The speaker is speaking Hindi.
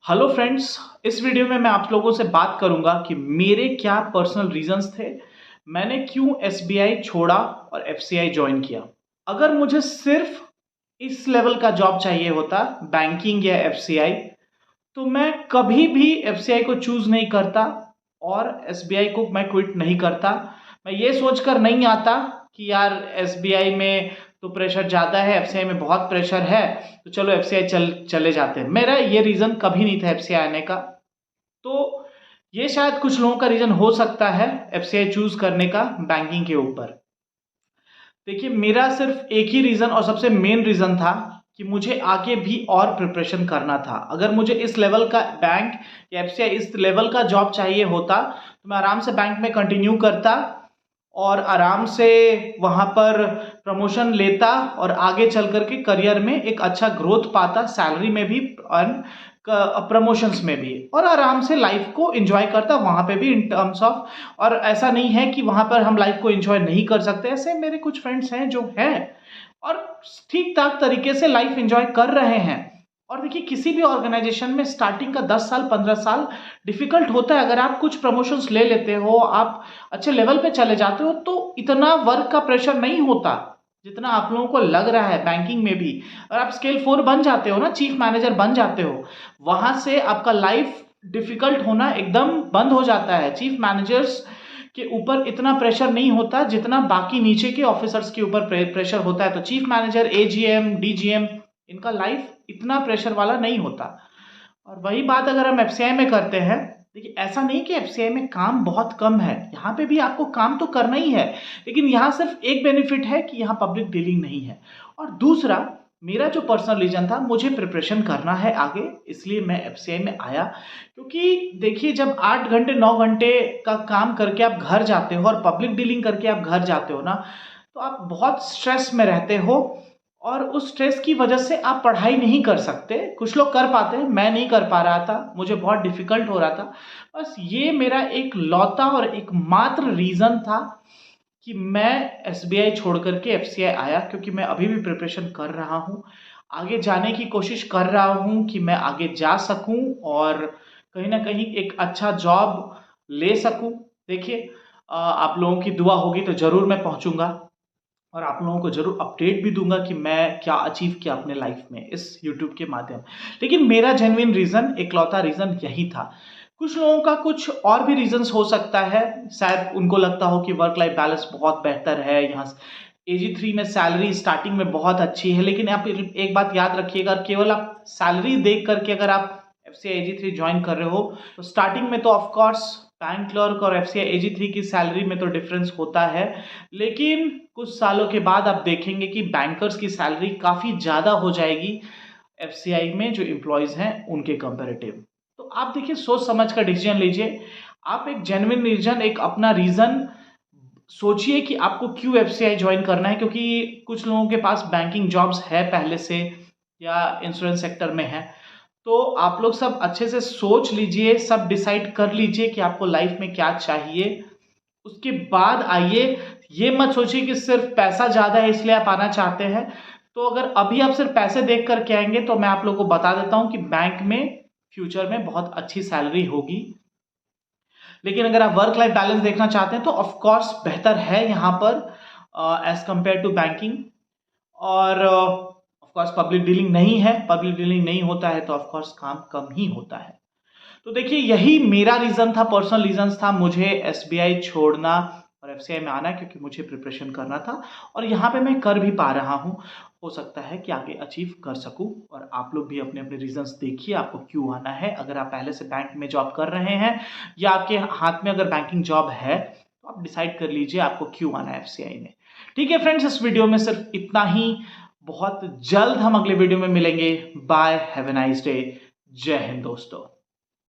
हेलो फ्रेंड्स, इस वीडियो में मैं आप लोगों से बात करूंगा कि मेरे क्या पर्सनल रीजंस थे, मैंने क्यों एसबीआई छोड़ा और एफसीआई ज्वाइन किया। अगर मुझे सिर्फ इस लेवल का जॉब चाहिए होता, बैंकिंग या एफसीआई, तो मैं कभी भी एफसीआई को चूज नहीं करता और एसबीआई को मैं क्विट नहीं करता। मैं ये सोचकर नहीं आता कि यार एसबीआई में तो प्रेशर ज़्यादा है, एफसीआई में बहुत प्रेशर है, तो चलो एफसीआई चले जाते हैं। मेरा ये रीज़न कभी नहीं था एफसीआई आने का। तो ये शायद कुछ लोगों का रीज़न हो सकता है एफसीआई चूज करने का बैंकिंग के ऊपर। देखिए, मेरा सिर्फ एक ही रीज़न और सबसे मेन रीज़न था कि मुझे आगे भी और प्रिपरेशन करना था। अगर मुझे इस लेवल का बैंक या एफसीआई इस लेवल का जॉब चाहिए होता, तो मैं आराम से बैंक में कंटिन्यू करता और आराम से वहाँ पर प्रमोशन लेता और आगे चल कर के करियर में एक अच्छा ग्रोथ पाता, सैलरी में भी और प्रमोशंस में भी, और आराम से लाइफ को एंजॉय करता वहाँ पे भी इन टर्म्स ऑफ। और ऐसा नहीं है कि वहाँ पर हम लाइफ को एंजॉय नहीं कर सकते, ऐसे मेरे कुछ फ्रेंड्स हैं जो हैं और ठीक ठाक तरीके से लाइफ एंजॉय कर रहे हैं। और देखिए, किसी भी ऑर्गेनाइजेशन में स्टार्टिंग का 10 साल 15 साल डिफिकल्ट होता है। अगर आप कुछ प्रमोशंस ले लेते हो, आप अच्छे लेवल पे चले जाते हो, तो इतना वर्क का प्रेशर नहीं होता जितना आप लोगों को लग रहा है। बैंकिंग में भी अगर आप स्केल 4 बन जाते हो ना, चीफ मैनेजर बन जाते हो, वहां से आपका लाइफ डिफिकल्ट होना एकदम बंद हो जाता है। चीफ मैनेजर्स के ऊपर इतना प्रेशर नहीं होता जितना बाकी नीचे के ऑफिसर्स के ऊपर प्रेशर होता है। तो चीफ मैनेजर, एजीएम, डीजीएम, इनका लाइफ इतना प्रेशर वाला नहीं होता। और वही बात अगर हम एफसीआई में करते हैं, देखिए ऐसा नहीं कि एफसीआई में काम बहुत कम है, यहाँ पे भी आपको काम तो करना ही है, लेकिन यहाँ सिर्फ एक बेनिफिट है कि यहाँ पब्लिक डीलिंग नहीं है। और दूसरा, मेरा जो पर्सनल रीजन था, मुझे प्रिपरेशन करना है आगे, इसलिए मैं एफसीआई में आया। क्योंकि देखिए, जब 8 घंटे 9 घंटे का काम करके आप घर जाते हो और पब्लिक डीलिंग करके आप घर जाते हो ना, तो आप बहुत स्ट्रेस में रहते हो और उस स्ट्रेस की वजह से आप पढ़ाई नहीं कर सकते। कुछ लोग कर पाते हैं, मैं नहीं कर पा रहा था, मुझे बहुत डिफिकल्ट हो रहा था। बस ये मेरा एक लौता और एकमात्र रीज़न था कि मैं एसबीआई छोड़ करके एफसीआई आया, क्योंकि मैं अभी भी प्रिपरेशन कर रहा हूँ, आगे जाने की कोशिश कर रहा हूँ कि मैं आगे जा सकूँ और कहीं ना कहीं एक अच्छा जॉब ले सकूँ। देखिए, आप लोगों की दुआ होगी तो ज़रूर मैं पहुँचूँगा और आप लोगों को ज़रूर अपडेट भी दूंगा कि मैं क्या अचीव किया अपने लाइफ में इस यूट्यूब के माध्यम। लेकिन मेरा जेन्युइन रीज़न, एकलौता रीज़न यही था। कुछ लोगों का कुछ और भी रीजंस हो सकता है, शायद उनको लगता हो कि वर्क लाइफ बैलेंस बहुत बेहतर है, यहाँ AG3 में सैलरी स्टार्टिंग में बहुत अच्छी है। लेकिन आप एक बात याद रखिएगा, केवल आप सैलरी देख करके अगर आप एफसीआई AG3 ज्वाइन कर रहे हो, तो स्टार्टिंग में तो ऑफकोर्स बैंक क्लर्क और एफसीआई AG3 की सैलरी में तो डिफरेंस होता है, लेकिन कुछ सालों के बाद आप देखेंगे कि बैंकर्स की सैलरी काफ़ी ज़्यादा हो जाएगी एफसीआई में जो एम्प्लॉयज़ हैं उनके कंपेरेटिव। तो आप देखिए, सोच समझ कर डिसीजन लीजिए। आप एक जेन्युइन रीजन, एक अपना रीज़न सोचिए कि आपको क्यों एफसीआई ज्वाइन करना है। क्योंकि कुछ लोगों के पास बैंकिंग जॉब्स है पहले से या इंश्योरेंस सेक्टर में है। तो आप लोग सब अच्छे से सोच लीजिए, सब डिसाइड कर लीजिए कि आपको लाइफ में क्या चाहिए, उसके बाद आइए। ये मत सोचिए कि सिर्फ पैसा ज़्यादा है इसलिए आप आना चाहते हैं। तो अगर अभी आप सिर्फ पैसे देख करके आएंगे, तो मैं आप लोगों को बता देता हूँ कि बैंक में फ्यूचर में बहुत अच्छी सैलरी होगी। लेकिन अगर आप वर्क लाइफ बैलेंस देखना चाहते हैं, तो ऑफ कोर्स बेहतर है यहाँ पर एज कंपेयर टू बैंकिंग। और ऑफ कोर्स पब्लिक डीलिंग नहीं है, पब्लिक डीलिंग नहीं होता है तो ऑफ कोर्स काम कम ही होता है। तो देखिए, यही मेरा रीज़न था, पर्सनल रीजंस था मुझे एसबीआई छोड़ना और एफसीआई में आना, क्योंकि मुझे प्रिपरेशन करना था और यहाँ पे मैं कर भी पा रहा हूँ। हो सकता है कि आगे अचीव कर सकूँ। और आप लोग भी अपने अपने रीजंस देखिए, आपको क्यों आना है। अगर आप पहले से बैंक में जॉब कर रहे हैं या आपके हाथ में अगर बैंकिंग जॉब है, तो आप डिसाइड कर लीजिए आपको क्यों आना है एफसीआई में। ठीक है फ्रेंड्स, इस वीडियो में सिर्फ इतना ही। बहुत जल्द हम अगले वीडियो में मिलेंगे। Bye, have a nice day. जय हिंद दोस्तों।